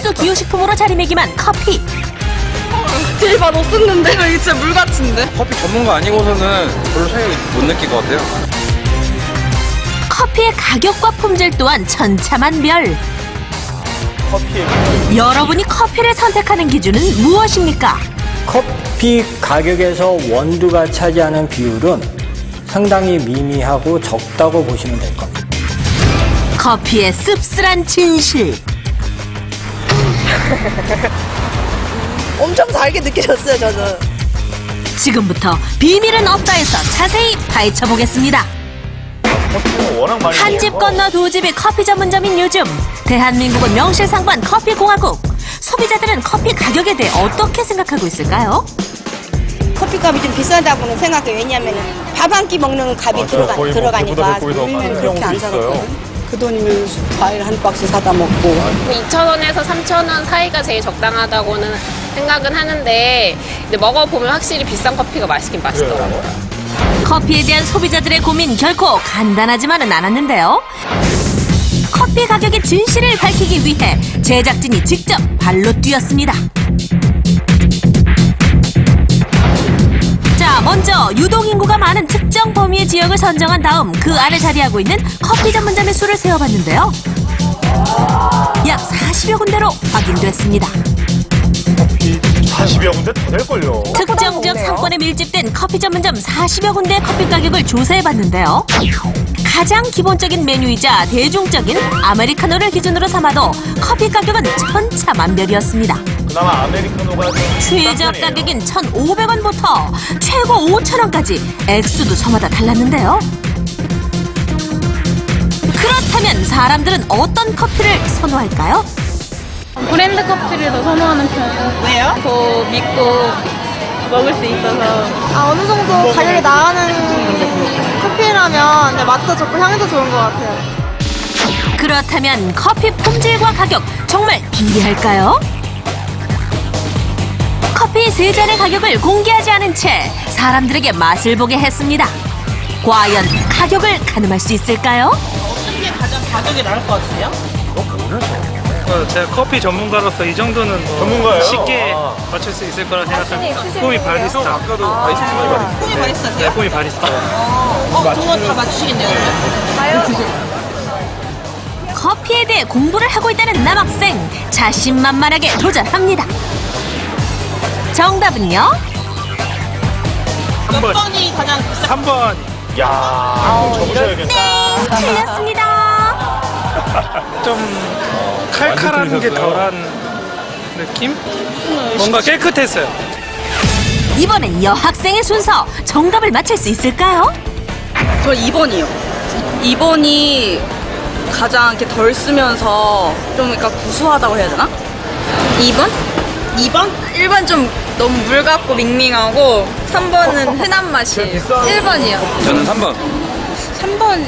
필수 기호식품으로 자리매김한 커피. 제일 맛없었는데? 이게 진짜 물 같은데? 커피 전문가 아니고서는 별로 차이 못 느낄 것 같아요. 커피의 가격과 품질 또한 천차만별. 여러분이 커피를 선택하는 기준은 무엇입니까? 커피 가격에서 원두가 차지하는 비율은 상당히 미미하고 적다고 보시면 될 겁니다. 커피의 씁쓸한 진실. 엄청 달게 느껴졌어요, 저는. 지금부터 비밀은 없다에서 자세히 파헤쳐보겠습니다. 한 집 건너 두 집이 커피 전문점인 요즘, 대한민국은 명실상부한 커피공화국. 소비자들은 커피 가격에 대해 어떻게 생각하고 있을까요? 커피값이 좀 비싸다고는 생각해요. 왜냐하면 밥 한 끼 먹는 값이 들어가니까. 우리는 그렇게 안 사거든요. 그 돈이면 과일 한 박스 사다 먹고. 2,000원에서 3,000원 사이가 제일 적당하다고는 생각은 하는데, 근데 먹어보면 확실히 비싼 커피가 맛있긴 맛있더라고요. 커피에 대한 소비자들의 고민 결코 간단하지만은 않았는데요. 커피 가격의 진실을 밝히기 위해 제작진이 직접 발로 뛰었습니다. 자, 먼저 유동인구가 많은 특정 범위의 지역을 선정한 다음 그 안에 자리하고 있는 커피 전문점의 수를 세어봤는데요. 약 40여 군데로 확인됐습니다. 40여 군데 더 될걸요. 특정 지역 상권에 밀집된 커피 전문점 40여 군데의 커피 가격을 조사해봤는데요. 가장 기본적인 메뉴이자 대중적인 아메리카노를 기준으로 삼아도 커피 가격은 천차만별이었습니다. 그나마 아메리카노가 최저 가격인 1,500원부터 최고 5,000원까지 액수도 저마다 달랐는데요. 그렇다면 사람들은 어떤 커피를 선호할까요? 브랜드 커피를 더 선호하는 편이에요. 왜요? 더 믿고 먹을 수 있어서. 어느 정도 가격이 나가는 커피라면 맛도 좋고 향도 좋은 것 같아요. 그렇다면 커피 품질과 가격 정말 비례할까요? 커피 3잔의 가격을 공개하지 않은 채 사람들에게 맛을 보게 했습니다. 과연 가격을 가늠할 수 있을까요? 어떤 게 가장 가격이 나을 것 같으세요? 제가 커피 전문가로서 이 정도는 전문가예요? 쉽게 맞출 수 있을 거라 생각합니다. 꿈이 바리스타. 아까도 바리스타. 꿈이 바리스타세요? 네, 꿈이 바리스타. 저는 다 맞추시겠네요. 커피에 대해 공부를 하고 있다는 남학생, 자신만만하게 도전합니다. 정답은요? 몇 번이 가장 비싸? 3번. 야, 적으셔야겠다. 땡! 틀렸습니다. 좀 칼칼한 게 덜한 느낌? 뭔가 깨끗했어요. 이번엔 여학생의 순서, 정답을 맞힐 수 있을까요? 저 2번이요. 2번이 가장 이렇게 덜 쓰면서 좀 그러니까 구수하다고 해야 되나? 2번? 2번? 1번 좀 너무 물 같고 밍밍하고 3번은 흔한 맛이에요. 1번이요. 저는 3번. 3번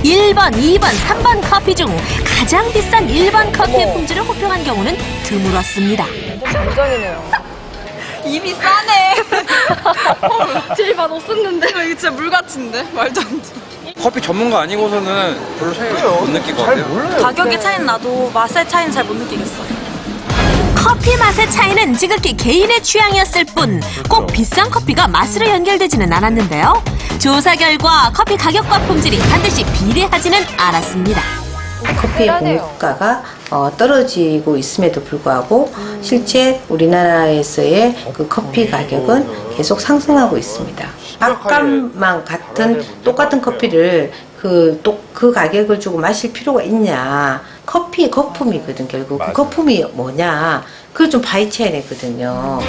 1번, 2번, 3번 커피 중 가장 비싼 1번 커피의 품질을 호평한 경우는 드물었습니다. 입이 싸네. 제일 맛없었는데? 이게 진짜 물 같은데? 말도 안 돼. 커피 전문가 아니고서는 별로 차이 못 느낄 것 같아요. 가격의 차이는 나도 맛의 차이는 잘 못 느끼겠어요. 커피 맛의 차이는 지극히 개인의 취향이었을 뿐 꼭 비싼 커피가 맛으로 연결되지는 않았는데요. 조사 결과 커피 가격과 품질이 반드시 비례하지는 않았습니다. 커피의 공급가가 떨어지고 있음에도 불구하고 실제 우리나라에서의 그 커피 가격은 계속 상승하고 있습니다. 아까만 같은 똑같은 커피를 그 가격을 주고 마실 필요가 있냐. 커피의 거품이거든, 결국. 그 거품이 뭐냐. 그걸 좀 파헤쳐야 되거든요.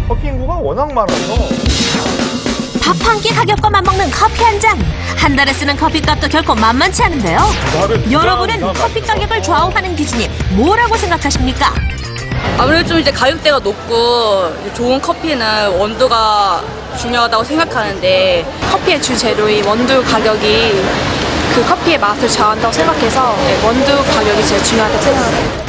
커피 인구가 워낙 많아서. 밥 한 끼 가격과 맞먹는 커피 한 잔. 한 달에 쓰는 커피값도 결코 만만치 않은데요. 여러분은 커피 가격을 좌우하는 기준이 뭐라고 생각하십니까? 아무래도 좀 이제 가격대가 높고 좋은 커피는 원두가 중요하다고 생각하는데 커피의 주재료인 원두 가격이 그 커피의 맛을 좌우한다고 생각해서 원두 가격이 제일 중요하다고 생각합니다.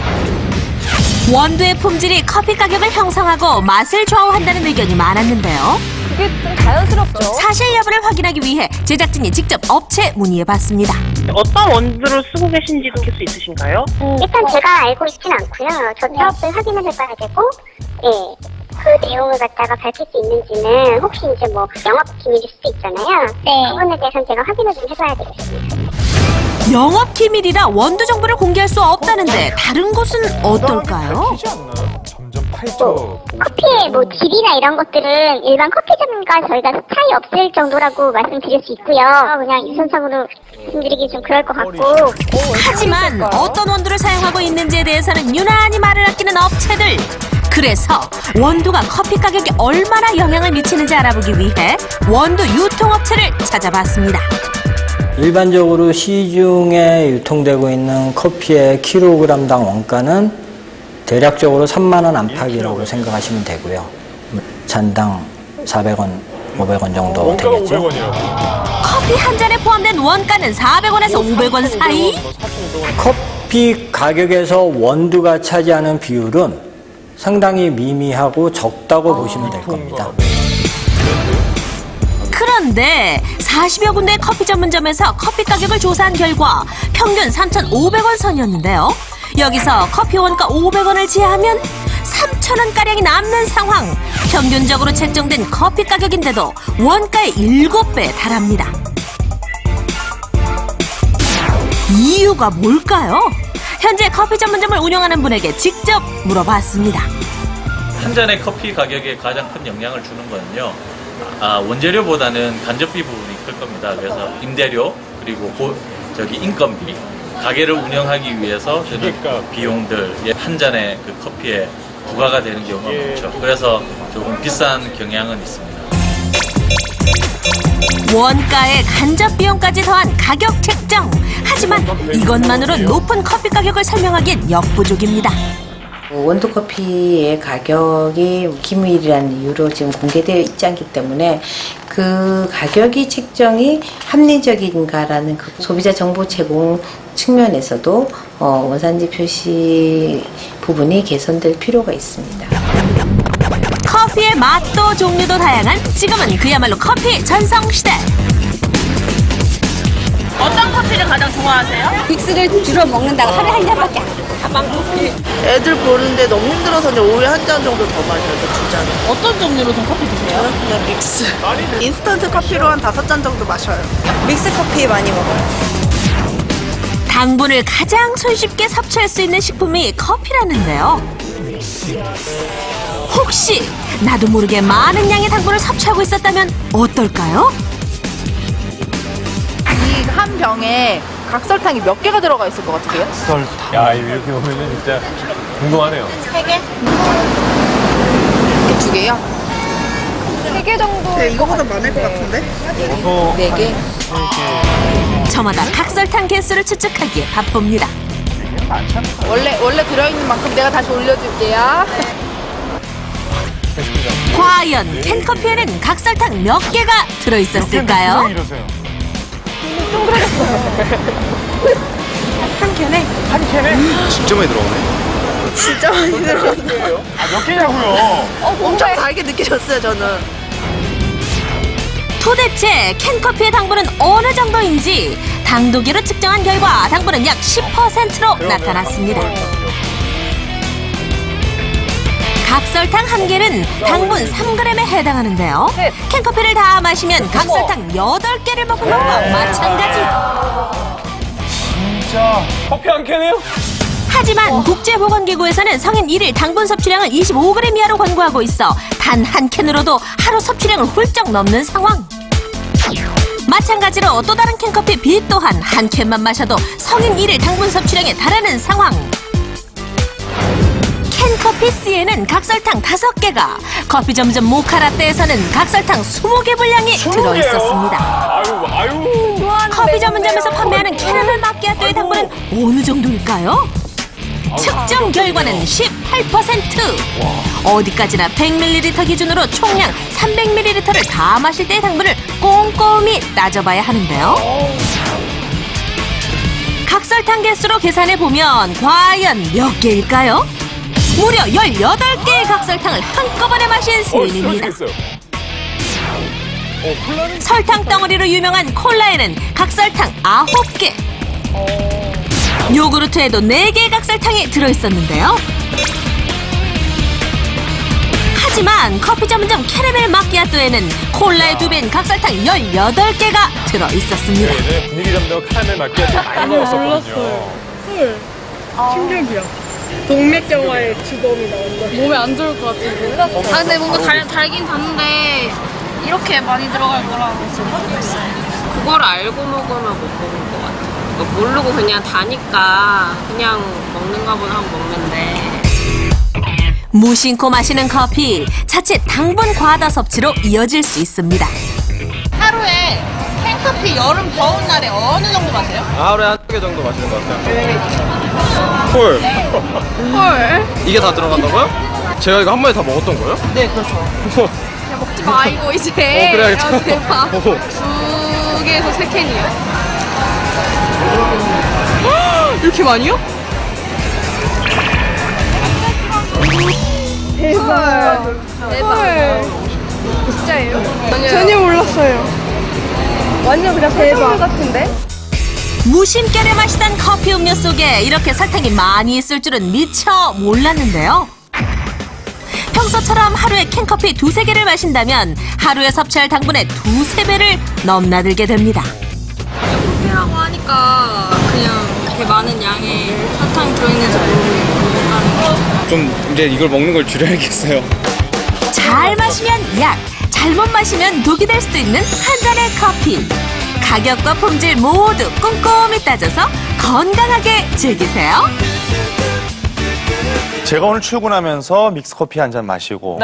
원두의 품질이 커피 가격을 형성하고 맛을 좌우한다는 의견이 많았는데요. 그게 좀 자연스럽죠. 사실 여부를 확인하기 위해 제작진이 직접 업체 문의해봤습니다. 어떤 원두를 쓰고 계신지도 알 수 있으신가요? 일단 제가 알고 있진 않고요. 저체업을 확인을 해봐야 되고, 예. 그 내용을 갖다가 밝힐 수 있는지는 혹시 이제 뭐 영업 기밀일 수도 있잖아요. 네. 그분에 대해서는 제가 확인을 좀 해봐야 되겠습니다. 영업 기밀이라 원두 정보를 공개할 수 없다는데 다른 곳은 어떨까요? 커피의 뭐 질이나 이런 것들은 일반 커피점과 저희가 차이 없을 정도라고 말씀드릴 수 있고요. 그냥 유선상으로 말씀드리기 좀 그럴 것 같고. 하지만 어떤 원두를 사용하고 있는지에 대해서는 유난히 말을 아끼는 업체들. 그래서 원두가 커피 가격에 얼마나 영향을 미치는지 알아보기 위해 원두 유통업체를 찾아봤습니다. 일반적으로 시중에 유통되고 있는 커피의 킬로그램당 원가는 대략적으로 3만 원 안팎이라고 생각하시면 되고요. 잔당 400원, 500원 정도 되겠죠. 커피 한 잔에 포함된 원가는 400원에서 500원 사이? 커피 가격에서 원두가 차지하는 비율은 상당히 미미하고 적다고 보시면 될 겁니다. 그런데 40여 군데의 커피 전문점에서 커피 가격을 조사한 결과 평균 3,500원 선이었는데요. 여기서 커피 원가 500원을 제하면 3,000원가량이 남는 상황. 평균적으로 책정된 커피 가격인데도 원가의 7배에 달합니다. 이유가 뭘까요? 현재 커피 전문점을 운영하는 분에게 직접 물어봤습니다. 한 잔의 커피 가격에 가장 큰 영향을 주는 거는요. 원재료보다는 간접비 부분이 클 겁니다. 그래서 임대료 그리고 인건비, 가게를 운영하기 위해서 저는 비용들 한 잔의 그 커피에 부과가 되는 경우가 많죠. 그래서 조금 비싼 경향은 있습니다. 원가에 간접 비용까지 더한 가격 책정. 하지만 이것만으로 높은 커피 가격을 설명하기엔 역부족입니다. 원두 커피의 가격이 기밀이라는 이유로 지금 공개되어 있지 않기 때문에 그 가격이 책정이 합리적인가라는 그 소비자 정보 제공 측면에서도 원산지 표시 부분이 개선될 필요가 있습니다. 커피의 맛도 종류도 다양한 지금은 그야말로 커피 전성시대. 어떤 커피를 가장 좋아하세요? 믹스를 주로 먹는다고 하루에 한 잔밖에 안 먹어요. 애들 보는데 너무 힘들어서 이제 오후에 한 잔 정도 더 마셔요. 두 잔. 어떤 종류로 좀 커피 드세요? 저는 그냥 믹스. 인스턴트 커피로 한 5잔 정도 마셔요. 믹스 커피 많이 먹어요. 당분을 가장 손쉽게 섭취할 수 있는 식품이 커피라는데요. 혹시 나도 모르게 많은 양의 당분을 섭취하고 있었다면 어떨까요? 이 한 병에 각설탕이 몇 개가 들어가 있을 것 같으세요? 각설탕. 야, 이렇게 보면은 진짜 궁금하네요. 3개? 이렇게 2개요? 3개 정도. 네, 이거보다 많을 것 같은데? 4개? 저마다 각설탕 개수를 추측하기에 바쁩니다. 원래 들어있는 만큼 내가 다시 올려줄게요. 과연 캔커피에는 각설탕 몇 개가 들어있었을까요? 한 캔에? 한 캔에? 진짜 많이 들어오네. 진짜 많이 들어갔네요. 몇 개냐고요? 엄청 달게 느끼셨어요, 저는. 도대체 캔커피의 당분은 어느 정도인지 당도계로 측정한 결과 당분은 약 10%로 나타났습니다. 각설탕 한 개는 당분 3g에 해당하는데요. 캔커피를 다 마시면 각설탕 8개를 먹은 것과 마찬가지. 진짜 커피 한 캔이에요? 하지만 국제보건기구에서는 성인 1일 당분 섭취량을 25g 이하로 권고하고 있어 단 한 캔으로도 하루 섭취량을 훌쩍 넘는 상황. 마찬가지로 또 다른 캔커피 B 또한 한 캔만 마셔도 성인 1일 당분 섭취량에 달하는 상황. 캔커피 C에는 각설탕 5개가, 커피 전문점 모카라떼에서는 각설탕 20개 분량이 들어있었습니다. 커피 전문점에서 판매하는 캐러멜 마키아토의 당분은 어느 정도일까요? 측정 결과는 18%. 어디까지나 100ml 기준으로 총량 300ml를 다 마실 때의 당분을 꼼꼼히 따져봐야 하는데요. 각설탕 개수로 계산해보면 과연 몇 개일까요? 무려 18개의 각설탕을 한꺼번에 마신 셈입니다. 설탕 덩어리로 유명한 콜라에는 각설탕 9개, 요구르트에도 4개의 각설탕이 들어있었는데요. 하지만 커피 전문점 캐러멜 마키아토에는 콜라의 2배인 각설탕 18개가 들어있었습니다. 네, 분위기 잡는 카라멜 마키아토 많이 넣었었거든요. 헐. 충격이야. 동맥경화의 주범이다. 몸에 안 좋을 것 같은데. 아 근데 뭔가 달긴 달는데 이렇게 많이 들어갈 거라고 모르겠어요. 그걸 알고 먹으면 못 먹을 것 같아요. 모르고 그냥 다니까 그냥 먹는가 보다 하고 먹는데. 무심코 마시는 커피, 자칫 당분 과다 섭취로 이어질 수 있습니다. 하루에 캔커피 여름 더운 날에 어느 정도 마세요? 하루에 한 개 정도 마시는 것 같아요. 헐. 헐. 이게 다 들어간다고요? 제가 이거 한 번에 다 먹었던 거예요? 네, 그렇죠. 그냥 먹지 마 이거 이제. 그래야겠다. 아, 대박. 2개에서 3캔이요. 이렇게 많이요? 대박. 대박. 진짜예요? 전혀 몰랐어요. 완전 그냥 대박 같은데? 무심결에 마시던 커피 음료 속에 이렇게 설탕이 많이 있을 줄은 미처 몰랐는데요. 평소처럼 하루에 캔커피 2-3개를 마신다면 하루에 섭취할 당분의 2-3배를 넘나들게 됩니다. 커피라고 하니까 그냥 이렇게 많은 양의 설탕이 들어있는지 모르겠어요. 좀 이제 이걸 먹는 걸 줄여야겠어요. 잘 마시면 약, 잘못 마시면 독이 될 수도 있는 한 잔의 커피. 가격과 품질 모두 꼼꼼히 따져서 건강하게 즐기세요. 제가 오늘 출근하면서 믹스커피 한 잔 마시고